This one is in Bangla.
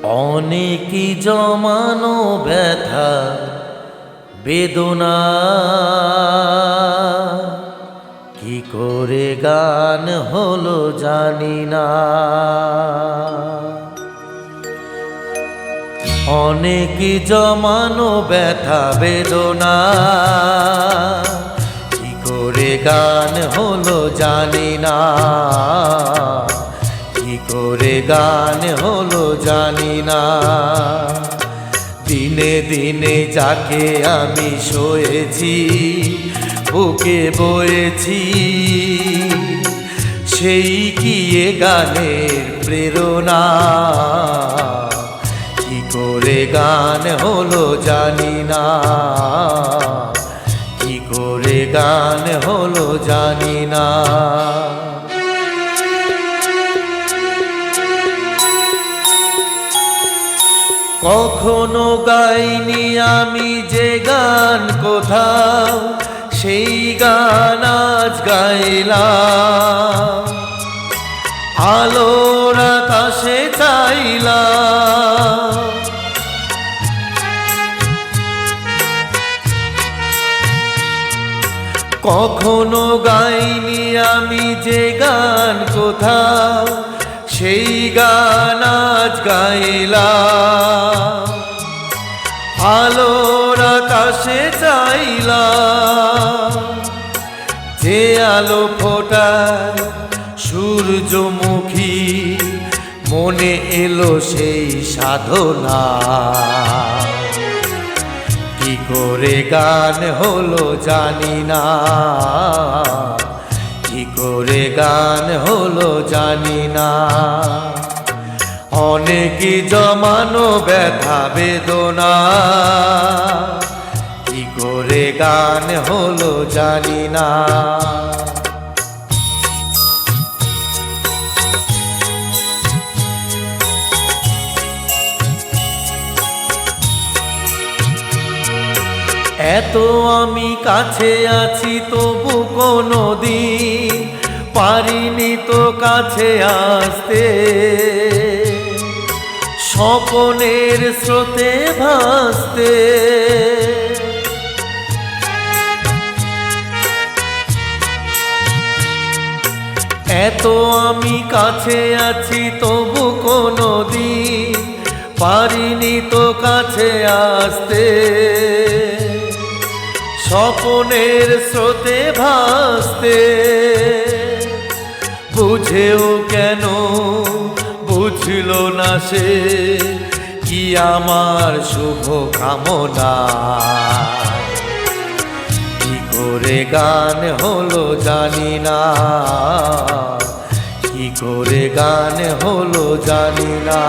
অনেকই জমানো ব্যথা বেদনা কি করে গান হলো জানি না। অনেকই জমানো ব্যথা বেদনা কি করে গান হলো জানি না। কি করে গান হলো জানি না। দিনে দিনে যাকে আমি সয়েছি বুকে বয়েছি সেই কি এ গানের প্রেরণা। কি করে গান হলো জানি না। কি করে গান হলো জানি না। কখনো গাইনি আমি যে গান কোথাও সেই গান আজ গাইলাম। আলোর আকাশে চাইলাম কখনো গাইনি আমি যে গান কোথাও সেই গান আজ গাইলাম। আলোর আকাশে চাইলাম যে আলো ফোটায় সূর্যমুখী মনে এলো সেই সাধনা। কি করে গান হলো জানি না। কি করে গান হলো জানি না। অনেকই জমানো ব্যথা বেদনা কি করে গান হলো জানি না। এত আমি কাছে আছি তবু কোনো দিন পারিনি তো কাছে আসতে। স্বপনের স্রোতে ভাসতে এত আমি কাছে আছি তবু কোনো দিন পারিনি তো কাছে আসতে। স্বপনের স্রোতে ভাসতে বুঝেও কেন বুঝল না সে কি আমার শুভ কামনা। কি করে গান হলো জানি না। কি করে গান হলো জানি না।